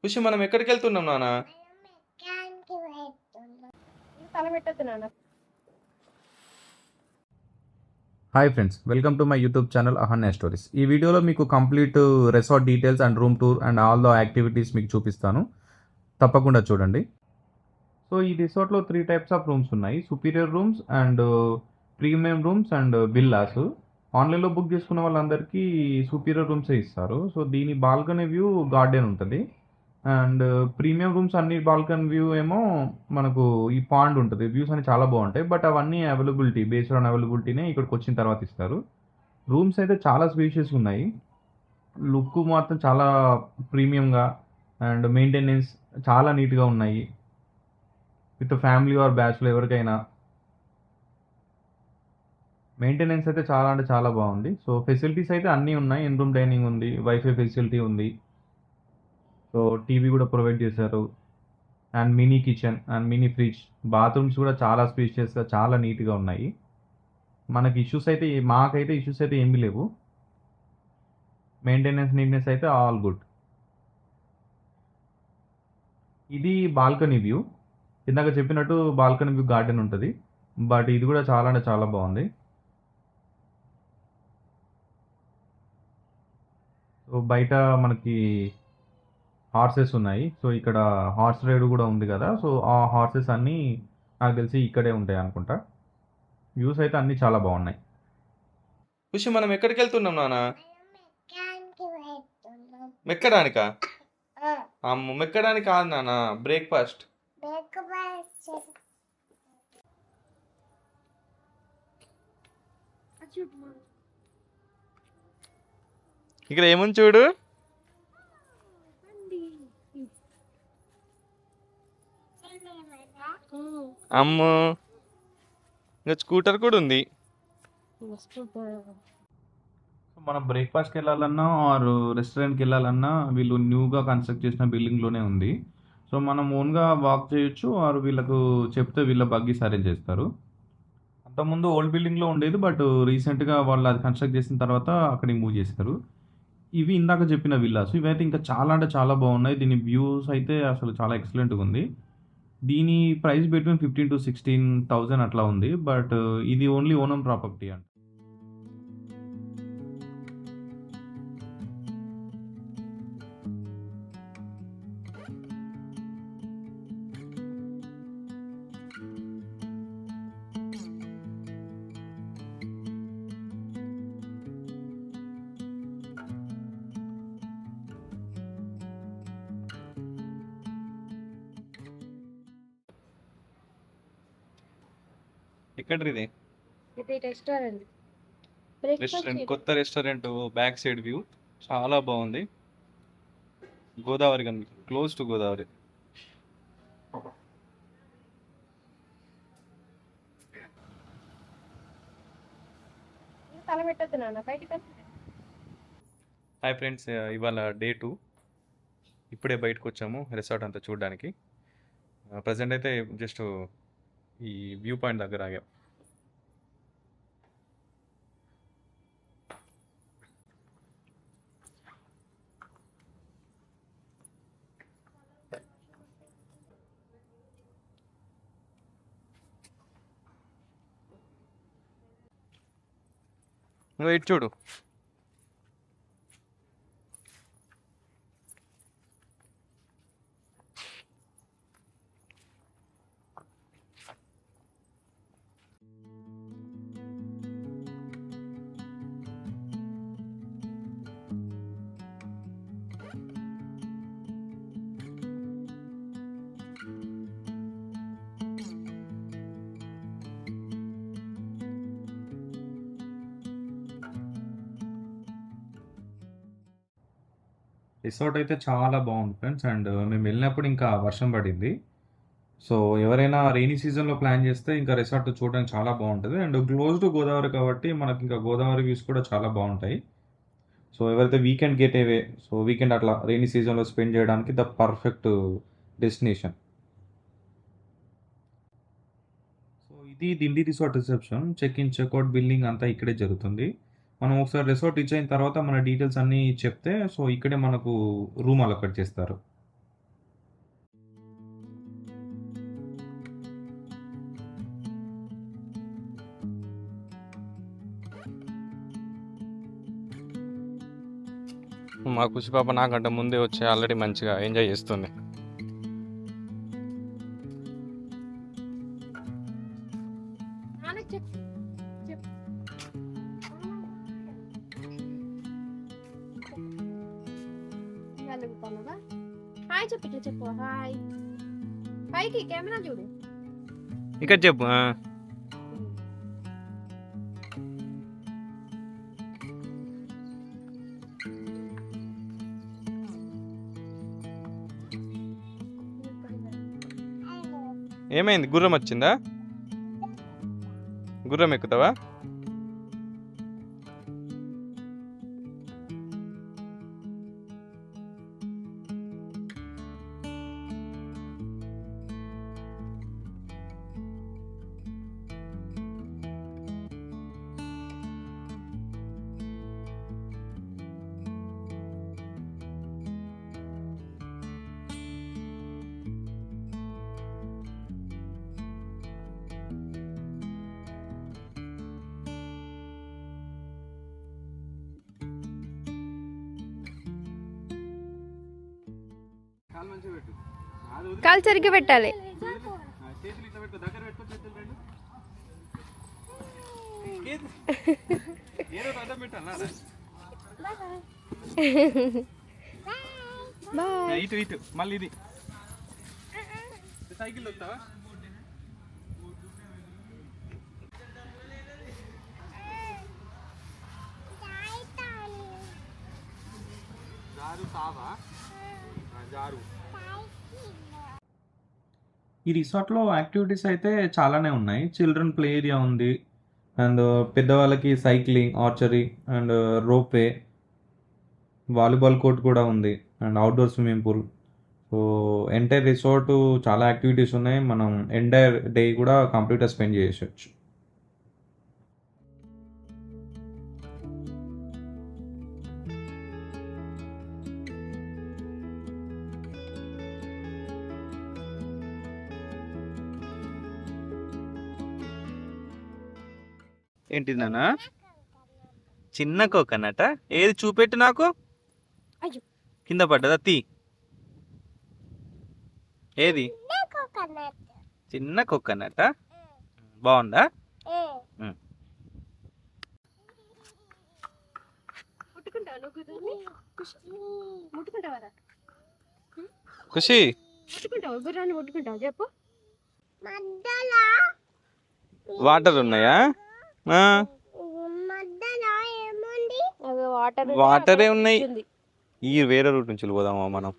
ఖుషి మనం ఎక్కడికి వెళ్తున్నాం నాన్న? Hi friends, welcome to my YouTube channel Ahanya stories. ఈ వీడియోలో మీకు complete resort details and room tour and all the activities మీకు చూపిస్తాను. తప్పకుండా చూడండి. సో ఈ రిసార్ట్లో 3 టైప్స్ ఆఫ్ రూమ్స్ ఉన్నాయి. Superior rooms and premium rooms and villas. ఆన్లైన్లో బుక్ చేసుకున్న వాళ్ళందరికీ సుపీరియర్ రూమ్సే ఇస్తారు. సో దీని బాల్కనీ వ్యూ గార్డెన్ ఉంటుంది. అండ్ ప్రీమియం రూమ్స్ అన్ని బాల్కనీ వ్యూ ఏమో మనకు ఈ పాండ్ ఉంటుంది. వ్యూస్ అన్ని చాలా బాగుంటాయి. బట్ అవన్నీ అవైలబిలిటీ బేస్డ్ ఆన్ అవైలబిలిటీనే ఇక్కడికి వచ్చిన తర్వాత ఇస్తారు. రూమ్స్ అయితే చాలా స్పేషియస్ ఉన్నాయి. లుక్ మాత్రం చాలా ప్రీమియంగా అండ్ మెయింటెనెన్స్ చాలా నీట్గా ఉన్నాయి. విత్ ఫ్యామిలీ ఆర్ బ్యాచ్లో ఎవరికైనా మెయింటెనెన్స్ అయితే చాలా అంటే చాలా బాగుంది. సో ఫెసిలిటీస్ అయితే అన్నీ ఉన్నాయి. ఇన్ రూమ్ డైనింగ్ ఉంది, వైఫై ఫెసిలిటీ ఉంది. సో టీవీ కూడా ప్రొవైడ్ చేశారు. And mini kitchen and mini fridge, bathrooms కూడా చాలా స్పేషియస్గా చాలా నీట్గా ఉన్నాయి. మాకైతే ఇష్యూస్ అయితే ఏమీ లేవు. మెయింటెనెన్స్ నీట్నెస్ అయితే ఆల్ గుడ్. ఇది బాల్కనీ వ్యూ. ఇందాక చెప్పినట్టు బాల్కనీ వ్యూ గార్డెన్ ఉంటుంది. బట్ ఇది కూడా చాలా అంటే చాలా బాగుంది. సో బయట మనకి హార్సెస్ ఉన్నాయి. సో ఇక్కడ హార్స్ రైడ్ కూడా ఉంది కదా. సో ఆ హార్సెస్ అన్నీ నాకు తెలిసి ఇక్కడే ఉంటాయి అనుకుంటా. వ్యూస్ అయితే అన్నీ చాలా బాగున్నాయి. ఖుషి మనం ఎక్కడికి వెళ్తున్నాం నాన్న? మెక్కడానికా? అమ్మ మెక్కడానికి కాదు నాన్న, బ్రేక్ఫాస్ట్. ఇక్కడ ఏముంది చూడు. అమ్మో, ఇంకా స్కూటర్ కూడా ఉంది. మనం బ్రేక్ఫాస్ట్కి వెళ్ళాలన్నా ఆర్ రెస్టారెంట్కి వెళ్ళాలన్నా వీళ్ళు న్యూగా కన్స్ట్రక్ట్ చేసిన బిల్డింగ్లోనే ఉంది. సో మనం ఓన్గా వాక్ చేయొచ్చు ఆర్ వీళ్ళకు చెప్తే వీళ్ళ బగ్గీస్ అరేంజ్ చేస్తారు. అంతకుముందు ఓల్డ్ బిల్డింగ్లో ఉండేది, బట్ రీసెంట్గా వాళ్ళు అది కన్స్ట్రక్ట్ చేసిన తర్వాత అక్కడికి మూవ్ చేశారు. ఇవి ఇందాక చెప్పిన విల్లాస్ ఇవైతే ఇంకా చాలా అంటే చాలా బాగున్నాయి. దీని వ్యూస్ అయితే అసలు చాలా ఎక్సలెంట్గా ఉంది. దీని ప్రైస్ బిట్వీన్ 15,000 to 16,000 అట్లా ఉంది. బట్ ఇది ఓన్లీ ఓనం ప్రాపర్టీ అంట. ఎక్కడ ఇది? ఇది రెస్టారెంట్. రెస్టారెంట్, కొత్త రెస్టారెంట్ బ్యాక్ సైడ్ వ్యూ చాలా బాగుంది. గోదావరి కనుక క్లోజ్ టు గోదావరి. తల పెట్టద్దు నాన్న, బయటికి. హాయ్ ఫ్రెండ్స్, ఇవాళ డే 2. ఇప్పుడే బయటకు వచ్చాము రిసార్ట్ అంతా చూడడానికి. ప్రజెంట్ అయితే జస్ట్ ఈ వ్యూ పాయింట్ దగ్గర ఆగాం. నువ్వు ఇటు చూడు. రిసార్ట్ అయితే చాలా బాగుంది ఫ్రెండ్స్. అండ్ మేము వెళ్ళినప్పుడు ఇంకా వర్షం పడింది. సో ఎవరైనా రెయినీ సీజన్లో ప్లాన్ చేస్తే ఇంకా రిసార్ట్ చూడడానికి చాలా బాగుంటుంది. అండ్ క్లోజ్ టు గోదావరి కాబట్టి మనకి ఇంకా గోదావరి వ్యూస్ కూడా చాలా బాగుంటాయి. సో ఎవరైతే weekend get away, so weekend అట్లా రెయినీ సీజన్లో స్పెండ్ చేయడానికి ద పర్ఫెక్ట్ డెస్టినేషన్. సో ఇది Dindi resort reception. Check in checkout billing అంతా ఇక్కడే జరుగుతుంది. మనం ఒకసారి రిసార్ట్ రీచ్ అయిన తర్వాత మన డీటెయిల్స్ అన్నీ చెప్తే సో ఇక్కడే మనకు రూమ్ అలొకేట్ చేస్తారు. మా ఖుషి పాప నాకంటే ముందే వచ్చి ఆల్రెడీ మంచిగా ఎంజాయ్ చేస్తుంది. నాన్నకి చెప్పు చెప్పు. అలుగుతానవా? హాయ్ చెప్పు ఇట్లా చెప్పు. హాయ్ పైకి కెమెరా చూడు. ఇక్కడ చెప్పు. ఏమైంది, గుర్రం వచ్చిందా? గుర్రం ఎక్కుతావా? కాలు సరిగ్గా పెట్టాలి. బాయ్. ఇటు ఇటు మళ్ళీ ఇది సైకిల్ వస్తావా? జారు సావా జారు. ఈ రిసార్ట్లో యాక్టివిటీస్ అయితే చాలానే ఉన్నాయి. చిల్డ్రన్ ప్లే ఏరియా ఉంది అండ్ పెద్దవాళ్ళకి cycling, archery and ropeway, volleyball court కూడా ఉంది and outdoor swimming pool. So entire resort చాలా యాక్టివిటీస్ ఉన్నాయి. మనం ఎంటైర్ డే కూడా కంప్లీట్గా స్పెండ్ చేసేయచ్చు. ఏంటిది నాన్న? చిన్న కోకోనట? ఏది చూపెట్టు నాకు. అయ్యో. కింద పడ్డదా? తీ. ఏది? చిన్న కోకోనట. బాగుందా? ముట్టుకుంటావా నువ్వు గుర్రాన్ని? ముట్టుకుంటావా? ఖుషి ముట్టుకుంటావా గుర్రాన్ని? ముట్టుకుంటావా చెప్పు. వాటర్ ఉన్నాయా? వాటరే ఉన్నాయి. ఈ వేరే రూట్ నుంచి పోదామా మనం?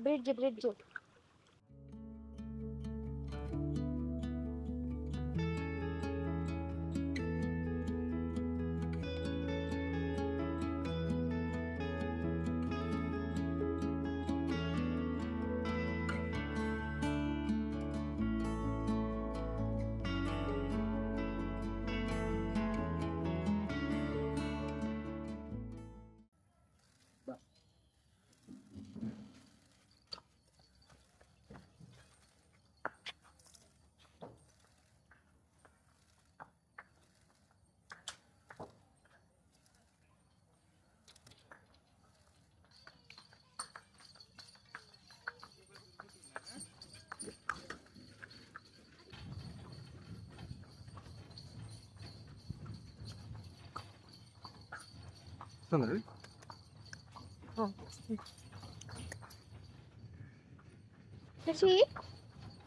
Bridge bridge. ఖుషి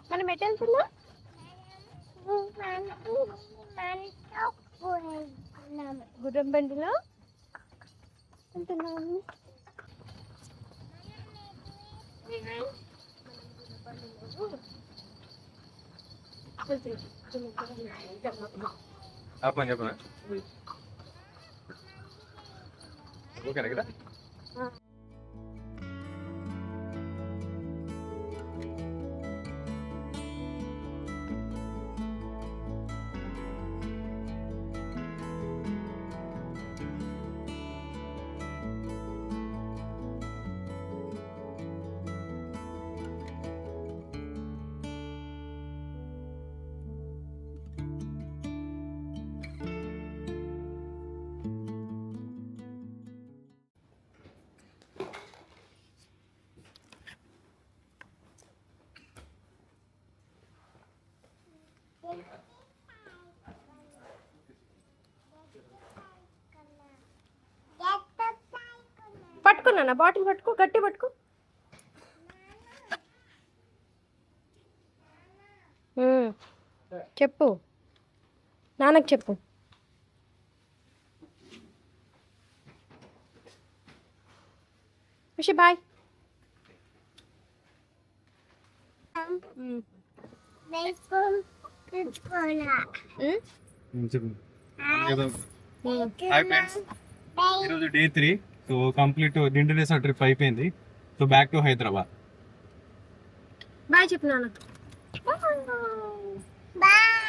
మనం ఎటు వెళ్తున్నాం? గుర్రం బండిలో వెళ్తున్నాం. చెప్పండి చెప్పండి. ఓకేనా కదా? నాన్న బాటిల్ పట్టుకో, గట్టి పట్టుకో. చెప్పు, నాన్నకు చెప్పు. ఖుషి బాయ్. హాయ్ ఫ్రెండ్స్, ఈరోజు day 3. So complete Dindi resort trip అయిపోయింది. So back to Hyderabad. Bye చెప్పు నాన్న. Bye.